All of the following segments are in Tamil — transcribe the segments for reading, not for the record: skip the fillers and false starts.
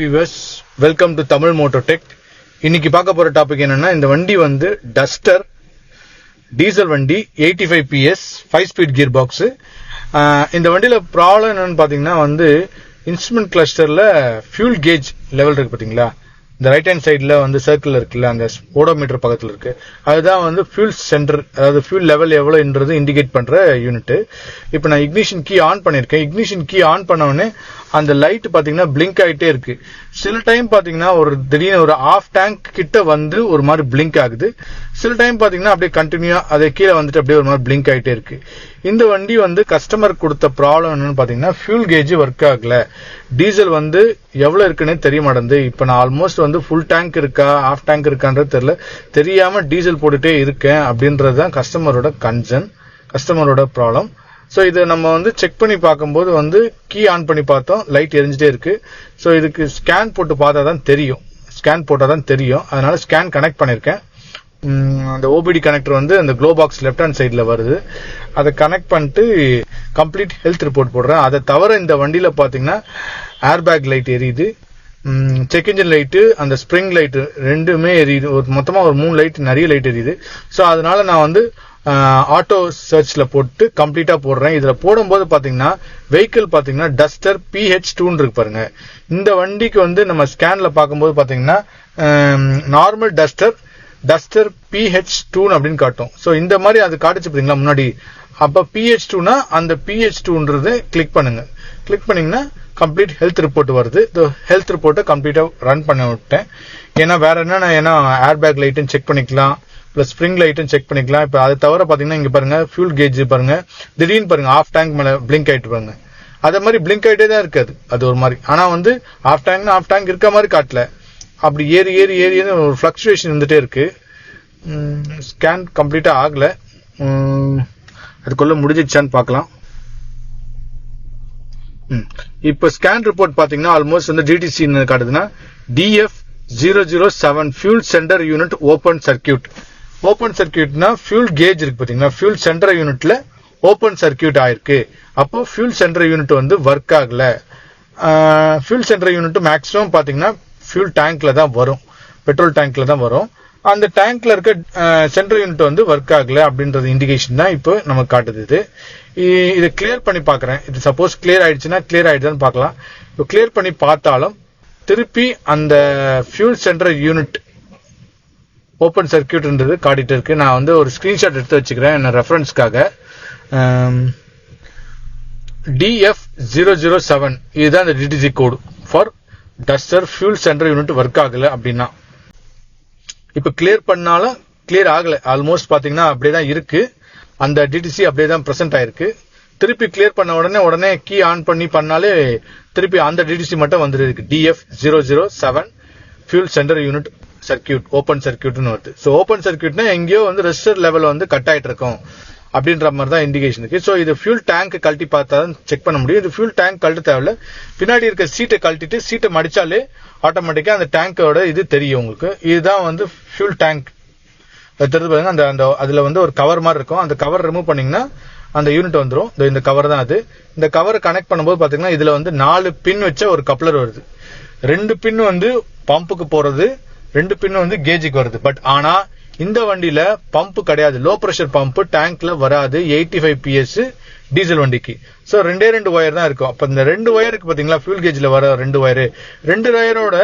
viewers, welcome to Tamil Moto Tech. இன்னைக்கு பார்க்க போற டாபிக் என்னன்னா இந்த வண்டி வந்து டஸ்டர் டீசல் வண்டி 85 PS 5 ஸ்பீட் கியர் பாக்ஸ். இந்த வண்டியில ப்ராப்ளம் என்னன்னு பாத்தீங்கன்னா வந்து இன்ஸ்ட்ருமெண்ட் கிளஸ்டர்ல ஃபியூல் கேஜ் லெவல் இருக்கு பாத்தீங்களா, இந்த ரைட் ஹேண்ட் சைடுல வந்து சர்க்கிள் இருக்குல்ல, அந்த ஓடோமீட்டர் பக்கத்துல இருக்கு, அதுதான் வந்து ஃபியூல் சென்டர், அதாவது ஃபியூல் லெவல் எவ்வளவுன்றது இண்டிகேட் பண்ற யூனிட். இப்போ நான் இக்னிஷன் கீ ஆன் பண்ணிருக்கேன். இக்னிஷன் கீ ஆன் பண்ண உடனே அந்த லைட் பாத்தீங்கன்னா பிளிங்க் ஆயிட்டே இருக்கு. சில டைம் பாத்தீங்கன்னா ஒரு திடீர்னு ஒரு ஆஃப் டேங்க் கிட்ட வந்து ஒரு மாதிரி பிளிங்க் ஆகுது. சில டைம் பாத்தீங்கன்னா அப்படியே கண்டினியூ அதை கீழே வந்துட்டு அப்படியே ஒரு மாதிரி பிளிங்க் ஆயிட்டே இருக்கு. இந்த வண்டி வந்து கஸ்டமர் கொடுத்த ப்ராப்ளம் என்னன்னு பாத்தீங்கன்னா ஃபியூல் கேஜ் ஒர்க் ஆகல, டீசல் வந்து எவ்வளவு இருக்குன்னு தெரிய மாட்டேங்குது. இப்ப நான் ஆல்மோஸ்ட் வந்து ஃபுல் டேங்க் இருக்கா ஆஃப் டேங்க் இருக்கான்றது தெரியல, தெரியாம டீசல் போட்டுட்டே இருக்கேன் அப்படின்றதுதான் கஸ்டமரோட கன்சர்ன், கஸ்டமரோட ப்ராப்ளம். சோ இதை நம்ம வந்து செக் பண்ணி பார்க்கும்போது வந்து கீ ஆன் பண்ணி பார்த்தோம், லைட் எரிஞ்சிட்டே இருக்கு. சோ இதுக்கு ஸ்கேன் போட்டு பார்த்தா தான் தெரியும், ஸ்கேன் போட்டா தான் தெரியும். அதனால ஸ்கேன் கனெக்ட் பண்ணிருக்கேன். அந்த ஓபிடி கனெக்டர் வந்து அந்த க்ளோ பாக்ஸ் லெஃப்ட் ஹேண்ட் சைட்ல வருது, அதை கனெக்ட் பண்ணிட்டு கம்ப்ளீட் ஹெல்த் ரிப்போர்ட் போடுறேன். அதை தவிர இந்த வண்டியில பாத்தீங்கன்னா ஏர் பேக் லைட் எரியுது, செக் இன்ஜின் லைட்டு, அந்த ஸ்ப்ரிங் லைட் ரெண்டுமே எரியுது. மொத்தமா ஒரு 3 லைட், நிறைய லைட் எரியுது. சோ அதனால நான் வந்து ஆட்டோ சர்ச்ல போட்டு கம்ப்ளீட்டா போடுறேன். இதுல போடும்போது பாத்தீங்கன்னா வெஹிக்கிள் பாத்தீங்கன்னா டஸ்டர் PH2 இருக்கு பாருங்க. இந்த வண்டிக்கு வந்து நம்ம ஸ்கேன்ல பார்க்கும்போது பாத்தீங்கன்னா நார்மல் டஸ்டர் PH2 அப்படின்னு காட்டும். சோ இந்த மாதிரி அது காட்டுச்சு பாத்தீங்களா முன்னாடி. அப்ப PH2னா அந்த PH2ன்றது கிளிக் பண்ணுங்க. கிளிக் பண்ணீங்கன்னா கம்ப்ளீட் ஹெல்த் ரிப்போர்ட் வருது. ஹெல்த் ரிப்போர்ட்டை கம்ப்ளீட்டா ரன் பண்ண விட்டேன். ஏன்னா வேற என்ன ஏர் பேக் லைட்டும் செக் பண்ணிக்கலாம், பிளஸ் ஸ்ப்ரிங் லைட்டும் செக் பண்ணிக்கலாம். இப்ப அதை தவிர பாத்தீங்கன்னா இங்க பாருங்க ஃபியூல் கேஜ் பாருங்க, திடீர்னு பாருங்க ஆஃப் டேங்க் மேல பிளிங்க் ஆயிட்டு பாருங்க. அதே மாதிரி பிளிங்க் ஆயிட்டே தான் இருக்காது, அது ஒரு மாதிரி. ஆனா வந்து ஆஃப் டேங்க் இருக்க மாதிரி காட்டல, அப்படி ஏறி ஒரு பிளக்சுவேஷன் இருந்துட்டே இருக்கு. ஸ்கேன் கம்ப்ளீட்டா ஆகல, அதுக்குள்ள முடிஞ்சிச்சான்னு பார்க்கலாம். இப்ப ஸ்கேன் ரிப்போர்ட் பாத்தீங்கன்னா ஆல்மோஸ்ட் வந்து DTC காட்டுதுன்னா DF007 Fuel Sensor Circuit open circuit. Open சர்க்கியூட்னா ஃபியூல் கேஜ் இருக்கு பாத்தீங்கன்னா, ஃபியூல் சென்டர் யூனிட்ல ஓபன் சர்க்கியூட் ஆயிருக்கு. அப்போ ஃபியூல் சென்டர் யூனிட் வந்து ஒர்க் ஆகல. ஃபியூல் சென்டர் யூனிட் மேக்ஸிமம் பாத்தீங்கன்னா ஃபியூல் டேங்க்ல தான் வரும், பெட்ரோல் டேங்க்ல தான் வரும். அந்த டேங்க்ல இருக்க சென்டர் யூனிட் வந்து ஒர்க் ஆகல அப்படின்றது இண்டிகேஷன் தான் இப்போ நமக்கு காட்டுது. இதை கிளியர் பண்ணி பாக்குறேன். இது சப்போஸ் கிளியர் ஆயிடுச்சுன்னா கிளியர் ஆயிடுதான்னு பார்க்கலாம். இப்போ கிளியர் பண்ணி பார்த்தாலும் திருப்பி அந்த ஃபியூல் சென்டர் யூனிட் ஓபன் சர்க்கியூட்ன்றது காட்டிட்டு இருக்கு. நான் வந்து ஒரு ஸ்கிரீன்ஷாட் எடுத்து வச்சுக்கிறேன் என்ன ரெஃபரன்ஸ்க்காக. DF007 இதுதான் இந்த DTC code for duster fuel sender unit work ஆகல அப்படின்னா. இப்ப கிளியர் பண்ணாலும் கிளியர் ஆகல, ஆல்மோஸ்ட் பாத்தீங்கன்னா அப்படியேதான் இருக்கு, அந்த DTC அப்படியே தான் பிரசன்ட் ஆயிருக்கு. திருப்பி கிளியர் பண்ண உடனே கீ ஆன் பண்ணாலே திருப்பி அந்த DTC மட்டும் வந்துருக்கு, DF007 Fuel Sensor Unit circuit open சர்க்கியூட்னு வருது. சோ ஓபன் சர்க்கியூட்னா எங்கேயோ வந்து ரெசிஸ்டர் லெவல் வந்து கட் ஆயிட்டு இருக்கும் அப்படின்ற மாதிரி தான் இண்டிகேஷன் இருக்கு. சோ இது ஃபியூல் டேங்க் கழட்டி பார்த்தா தான் செக் பண்ண முடியும். இது ஃபியூல் டேங்க் கழட்ட தேவையில்ல, பின்னாடி இருக்க சீட்டை கழட்டிட்டு சீட்டை மடிச்சாலே ஆட்டோமேட்டிக்கா அந்த டேங்கோட இது தெரியும் உங்களுக்கு. இதுதான் வந்து ஃபியூல் டேங்க் தெரிஞ்சு பாருங்க. அந்த அதுல வந்து ஒரு கவர் மாதிரி இருக்கும், அந்த கவர் ரிமூவ் பண்ணீங்கன்னா அந்த யூனிட் வந்துடும். இந்த கவர் தான் அது. இந்த கவரை கனெக்ட் பண்ணும்போது பாத்தீங்கன்னா இதுல வந்து 4 பின் வச்ச ஒரு கப்ளர் வருது. 2 பின் வந்து பம்புக்கு போறது, 2 பின் வந்து கேஜுக்கு வருது. பட் ஆனா இந்த வண்டியில பம்ப் கிடையாது, லோ பிரஷர் பம்ப் டேங்க்ல வராது. 85 PS டீசல் வண்டிக்கு. சோ 2 ஒயர் தான் இருக்கும். அப்ப இந்த 2 ஒயருக்கு பாத்தீங்களா ஃபியூல் கேஜ்ல வர 2 ஒயரோட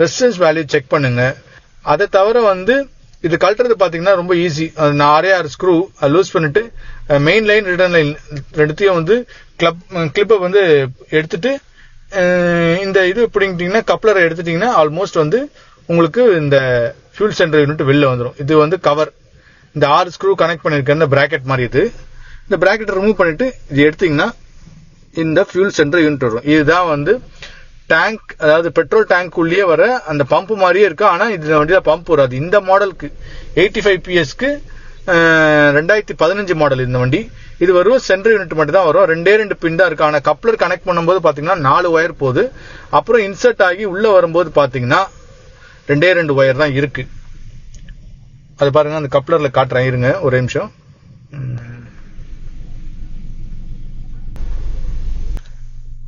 ரெசிஸ்டன்ஸ் வேல்யூ செக் பண்ணுங்க. அதை தவிர வந்து இது கழட்டுறது பாத்தீங்கன்னா ரொம்ப ஈஸி. 6 ஸ்க்ரூ லூஸ் பண்ணிட்டு மெயின் லைன் ரிட்டர்ன் லைன் ரெண்டுத்தையும் வந்து கிளிப்பை வந்து எடுத்துட்டு இந்த இது பிடிங்கிட்டீங்கன்னா கப்ளரை எடுத்துட்டீங்கன்னா ஆல்மோஸ்ட் வந்து உங்களுக்கு இந்த ஃபியூல் சென்டர் யூனிட் வெளில வந்துடும். இது வந்து கவர், இந்த 6 ஸ்க்ரூ கனெக்ட் பண்ணிருக்க இந்த பிராக்கெட் மாதிரி இது. இந்த பிராக்கெட் ரிமூவ் பண்ணிட்டு இது எடுத்தீங்கன்னா இந்த ஃபியூல் சென்டர் யூனிட் வரும். இதுதான் வந்து டேங்க், அதாவது பெட்ரோல் டேங்க் உள்ளே வர அந்த பம்ப் மாதிரியே இருக்கு. ஆனா இந்த வண்டியில பம்ப் வராது. இந்த மாடலுக்கு 85 PSக்கு 2015 மாடல் இந்த வண்டி. இது வரும் சென்டர் யூனிட் மட்டும் தான் வரும், 2 பின் தான் இருக்கு. ஆனா கப்ளர் கனெக்ட் பண்ணும்போது பாத்தீங்கன்னா 4 ஒயர் போகுது. அப்புறம் இன்சர்ட் ஆகி உள்ள வரும்போது பாத்தீங்கன்னா 2 ஒயர் தான் இருக்கு. அது பாருங்க, அந்த கப்ளர்ல காட்டுறேன் இருங்க ஒரு நிமிஷம்.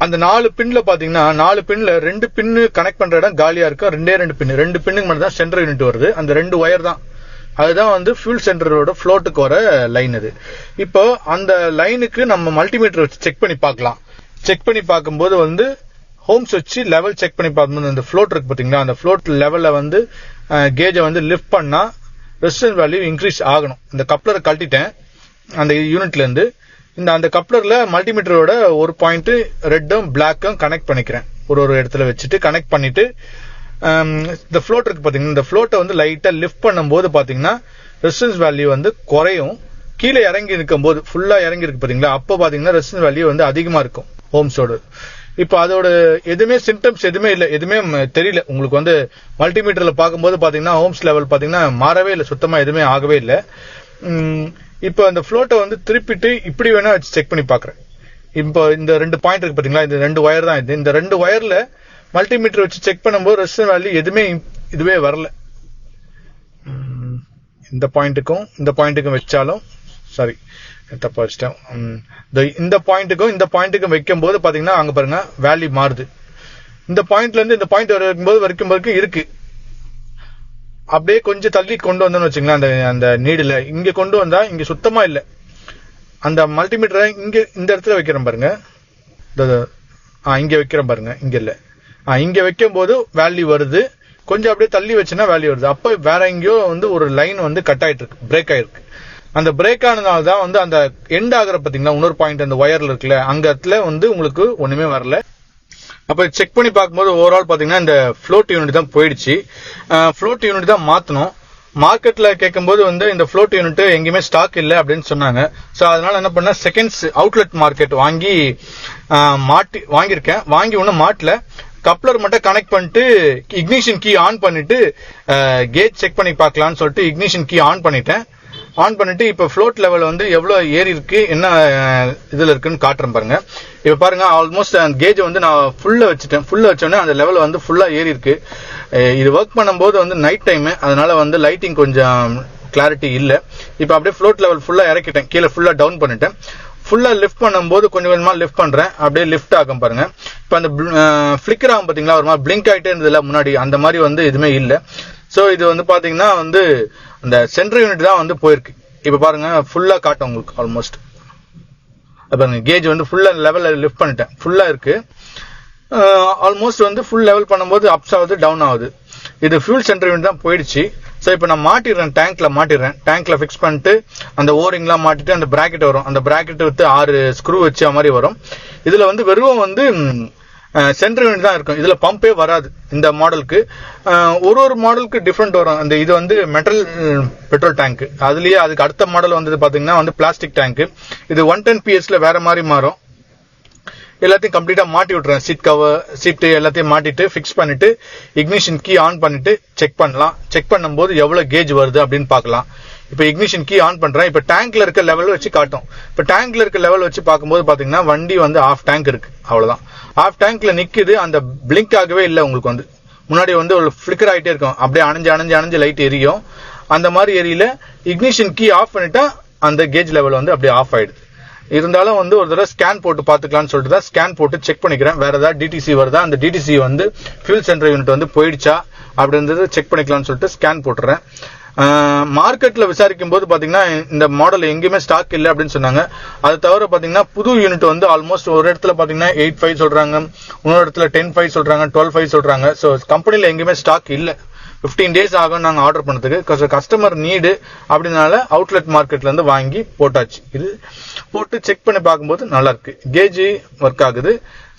அந்த 4 பின்ல பாத்தீங்கன்னா 4 பின்ல 2 பின்னு கனெக்ட் பண்ற இடம் காலியா இருக்கும். 2 பின்னுக்கு மட்டும் தான் சென்டர் யூனிட் வருது. அந்த 2 ஒயர் தான், அதுதான் வந்து ஃபியூல் சென்டரோட ஃப்ளோட்டுக்கு வர லைன் அது. இப்போ அந்த லைனுக்கு நம்ம மல்டிமீட்டர் வச்சு செக் பண்ணி பார்க்கலாம். செக் பண்ணி பார்க்கும்போது வந்து ஹோம்ஸ் வச்சு லெவல் செக் பண்ணி பார்க்கும்போது அந்த ஃப்ளோட் இருக்கு பாத்தீங்களா, அந்த ஃப்ளோட் லெவல்ல வந்து கேஜை வந்து லிஃப்ட் பண்ணா ரெசிஸ்டன்ஸ் வேல்யூ இன்க்ரீஸ் ஆகணும். இந்த கப்ளரை கழட்டிட்டேன் அந்த யூனிட்ல இருந்து. அந்த கப்ளர்ல மல்டிமீட்டரோட ஒரு பாயிண்ட் ரெட்டும் பிளாக்கும் கனெக்ட் பண்ணிக்கிறேன். ஒரு இடத்துல வச்சுட்டு கனெக்ட் பண்ணிட்டு இந்த ஃப்ளோட் இருக்கு பாத்தீங்கன்னா, இந்த ஃப்ளோட்டை வந்து லைட்டா லிஃப்ட் பண்ணும்போது பாத்தீங்கன்னா ரெசிஸ்டன்ஸ் வேல்யூ வந்து குறையும். கீழே இறங்கி இருக்கும் போது ஃபுல்லா இறங்கி இருக்கு பாத்தீங்களா, அப்போ பாத்தீங்கன்னா ரெசிஸ்டன்ஸ் வேல்யூ வந்து அதிகமா இருக்கும் ஹோம்ஸோட. இப்போ அதோட எதுவுமே சிம்டம்ஸ் எதுவுமே இல்லை, எதுவுமே தெரியல உங்களுக்கு வந்து மல்டிமீட்டர்ல பார்க்கும்போது பாத்தீங்கன்னா ஹோம்ஸ் லெவல் பாத்தீங்கன்னா மாறவே இல்லை, சுத்தமா எதுவுமே ஆகவே இல்லை. இப்போ அந்த ஃப்ளோட்டை வந்து திருப்பிட்டு இப்படி வேணா வச்சு செக் பண்ணி பாக்குறேன். இப்போ இந்த 2 பாயிண்ட் இருக்கு பாத்தீங்களா, இந்த 2 ஒயர் தான் இது. இந்த 2 ஒயர்ல மல்டிமீட்டர் வச்சு செக் பண்ணும்போது ரெசிஸ்டன்ஸ் வேல்யூ எதுவுமே இதுவே வரல. இந்த பாயிண்ட்டுக்கும் வச்சாலும் சாரி தப்பா வச்சிட்டேன். இந்த பாயிண்ட்டுக்கும் வைக்கும் போது பாத்தீங்கன்னா அங்க பாருங்க வேல்யூ மாறுது. இந்த பாயிண்ட்ல இருந்து இந்த பாயிண்ட் வரைக்கும் இருக்கு. அப்படியே கொஞ்சம் தள்ளி கொண்டு வந்தோம்னு வச்சுங்களேன், அந்த நீடுல இங்க கொண்டு வந்தா இங்க சுத்தமா இல்ல. அந்த மல்டிமீட்டரை இங்க இந்த இடத்துல வைக்கிறேன் பாருங்க, இங்க வைக்கிறேன் பாருங்க, இங்க இல்ல, இங்க வைக்கும் போது வேல்யூ வருது. கொஞ்சம் அப்படியே தள்ளி வச்சுன்னா வேல்யூ வருது. அப்ப வேற எங்கேயோ வந்து ஒரு லைன் வந்து கட் ஆயிட்டு இருக்கு, பிரேக் ஆயிருக்கு. அந்த பிரேக் ஆனதுனாலதான் வந்து அந்த எண்ட் ஆகிற பாத்தீங்கன்னா இன்னொரு பாயிண்ட் அந்த ஒயர்ல இருக்குல்ல, அங்க இடத்துல வந்து உங்களுக்கு ஒண்ணுமே வரல. அப்ப செக் பண்ணி பார்க்கும்போது ஓவரால் பாத்தீங்கன்னா இந்த ஃப்ளோட் யூனிட் தான் போயிடுச்சு. ஃப்ளோட் யூனிட் தான் மாத்தணும். மார்க்கெட்ல கேட்கும்போது வந்து இந்த ஃப்ளோட் யூனிட் எங்கேயுமே ஸ்டாக் இல்லை அப்படின்னு சொன்னாங்க. சோ அதனால என்ன பண்ண செகண்ட்ஸ் அவுட்லெட் மார்க்கெட் வாங்கியிருக்கேன். வாங்கி ஒன்னும் மாட்டல, கப்ளர் மட்டும் கனெக்ட் பண்ணிட்டு இக்னிஷன் கீ ஆன் பண்ணிட்டு கேஜ் செக் பண்ணி பார்க்கலாம்னு சொல்லிட்டு இக்னிஷன் கீ ஆன் பண்ணிட்டு இப்ப ஃப்ளோட் லெவல் வந்து எவ்வளவு ஏறி இருக்கு, என்ன இதுல இருக்குன்னு காட்டுறேன் பாருங்க. இப்ப பாருங்க ஆல்மோஸ்ட் அந்த கேஜ் வந்து நான் ஃபுல்லா வச்சோன்னே அந்த லெவல் வந்து ஃபுல்லா ஏறி இருக்கு. இது ஒர்க் பண்ணும்போது வந்து நைட் டைம், அதனால வந்து லைட்டிங் கொஞ்சம் கிளாரிட்டி இல்ல. இப்ப அப்படியே ஃப்ளோட் லெவல் ஃபுல்லா இறக்கிட்டேன், கீழே ஃபுல்லா டவுன் பண்ணிட்டேன். ஃபுல்லா லிஃப்ட் பண்ணும்போது கொஞ்சம் கொஞ்சமா லிஃப்ட் பண்றேன், அப்படியே லிஃப்ட் ஆகும் பாருங்க. இப்ப அந்த பிளிக்கர் ஆகும் பாத்தீங்களா, ஒரு மாதிரி பிளிங்க் ஆயிட்டே இருந்ததுல முன்னாடி, அந்த மாதிரி வந்து எதுவுமே இல்ல. சோ இது வந்து பாத்தீங்கன்னா வந்து அந்த சென்டர் யூனிட் தான் வந்து போயிருக்கு. இப்ப பாருங்க ஃபுல்லா காட்டும் உங்களுக்கு ஆல்மோஸ்ட். பாருங்க கேஜ் வந்து ஃபுல்லா லெவல்ல லிஃப்ட் பண்ணிட்டேன், ஃபுல்லா இருக்கு. ஆல்மோஸ்ட் வந்து ஃபுல் லெவல் பண்ணும்போது அப்ஸ் ஆகுது, டவுன் ஆகுது. இது ஃபியூல் சென்டர் யூனிட் தான் போயிடுச்சு. சோ இப்ப நான் டேங்க்ல ஃபிக்ஸ் பண்ணிட்டு அந்த ஓரிங்லாம் மாட்டிட்டு அந்த பிராக்கெட் வரும், அந்த பிராக்கெட் வித்து 6 ஸ்க்ரூ வச்ச மாதிரி வரும். இதுல வந்து வெறும் வந்து சென்டர் யூனிட் தான் இருக்கும், இதுல பம்பே வராது இந்த மாடலுக்கு. ஒரு மாடலுக்கு டிஃபரெண்ட் வரும். அந்த இது வந்து மெட்டல் பெட்ரோல் டேங்க், அதுலயே அதுக்கு அடுத்த மாடல் வந்து பாத்தீங்கன்னா வந்து பிளாஸ்டிக் டேங்க். இது 110 PS வேற மாதிரி மாறும். எல்லாத்தையும் கம்ப்ளீட்டா மாட்டி விட்டுறேன், சீட் எல்லாத்தையும் மாட்டிட்டு ஃபிக்ஸ் பண்ணிட்டு இக்னிஷன் கீ ஆன் பண்ணிட்டு செக் பண்ணலாம். செக் பண்ணும்போது எவ்வளவு கேஜ் வருது அப்படின்னு பாக்கலாம். இப்ப இக்னிஷன் கீ ஆன் பண்றேன். இப்ப டேங்க்ல இருக்க லெவல் வச்சு காட்டும். இப்ப டேங்க்ல இருக்க லெவல் வச்சு பார்க்கும்போது பாத்தீங்கன்னா வண்டி வந்து ஆஃப் டேங்க் இருக்கு, அவ்வளவுதான். ஆஃப் டேங்க்ல நிக்குது, அந்த பிளிங்க் ஆகவே இல்லை உங்களுக்கு வந்து. முன்னாடி வந்து ஒரு பிளிக்கர் ஆயிட்டே இருக்கும், அப்படியே அணைஞ்சு லைட் எரியும். அந்த மாதிரி எரியல. இக்னிஷன் கீ ஆஃப் பண்ணிட்டா அந்த கேஜ் லெவல் வந்து அப்படியே ஆஃப் ஆயிடுது. இருந்தாலும் வந்து ஒரு தடவை ஸ்கேன் போட்டு பாத்துக்கலாம்னு சொல்லிட்டு தான் ஸ்கேன் போட்டு செக் பண்ணிக்கிறேன். வேற ஏதாவது டிடிசி வருதா, அந்த டிடிசி வந்து ஃபியூல் சென்டர் யூனிட் வந்து போயிடுச்சா அப்படின்றது செக் பண்ணிக்கலாம்னு சொல்லிட்டு ஸ்கேன் போட்டுறேன். மார்க்கெட்ல விசாரிக்கும் போது பாத்தீங்கன்னா இந்த மாடல் எங்கேயுமே ஸ்டாக் இல்லை அப்படின்னு சொன்னாங்க. அது தவிர பாத்தீங்கன்னா புது யூனிட் வந்து ஆல்மோஸ்ட் ஒரு இடத்துல பாத்தீங்கன்னா 8.5 சொல்றாங்க, இன்னொரு இடத்துல 10.5 சொல்றாங்க, 12.5 சொல்றாங்க. சோ கம்பெனில எங்கேயுமே ஸ்டாக் இல்ல. 15 days ஆகும் நாங்க ஆர்டர் பண்ணதுக்கு. கஸ்டமர் நீடு அப்படினால அவுட்லெட் மார்க்கெட்ல இருந்து வாங்கி போட்டாச்சு. இது போட்டு செக் பண்ணி பார்க்கும்போது நல்லா இருக்கு, கேஜ் ஒர்க் ஆகுது.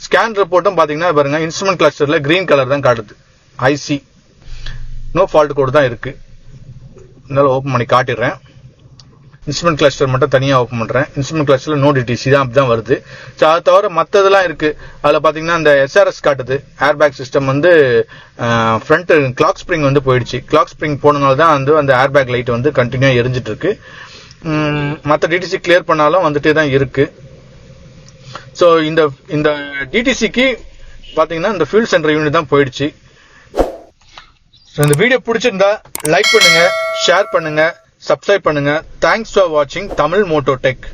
ஸ்கேன் ரிப்போர்ட்டும் பாத்தீங்கன்னா பாருங்க இன்ஸ்ட்ருமெண்ட் கிளஸ்டர்ல கிரீன் கலர் தான் காட்டுது, ஐசி நோ ஃபால்ட் கோட் தான் இருக்கு. அதனால ஓபன் பண்ணி காட்டிடுறேன். இன்ஸ்ட்ருமெண்ட் கிளஸ்டர் மட்டும் தனியா ஓபன் பண்றேன். இன்ஸ்ட்ருமெண்ட் கிளஸ்டர்ல நோ டிடிசி தான் அப்படிதான் வருது. அது தவிர மத்ததெல்லாம் இருக்கு. அதுல பாத்தீங்கன்னா இந்த எஸ்ஆர்எஸ் காட்டுது, ஏர் பேக் சிஸ்டம் வந்து ஃப்ரண்ட் கிளாக் ஸ்ப்ரிங் வந்து போயிடுச்சு. கிளாக் ஸ்ப்ரிங் போனதுனால தான் வந்து அந்த ஏர் பேக் லைட் வந்து கண்டினியூா எரிஞ்சிட்டு இருக்கு. மத்த டிடிசி கிளியர் பண்ணாலும் வந்துட்டே தான் இருக்கு. சோ இந்த டிடிசிக்கு பாத்தீங்கன்னா இந்த ஃபியூல் சென்டர் யூனிட் தான் போயிடுச்சு. இந்த வீடியோ பிடிச்சிருந்தா லைக் பண்ணுங்க, ஷேர் பண்ணுங்க, சப்ஸ்கிரைப் பண்ணுங்க. தேங்க்ஸ் ஃபார் வாட்சிங் தமிழ் மோட்டோ டெக்.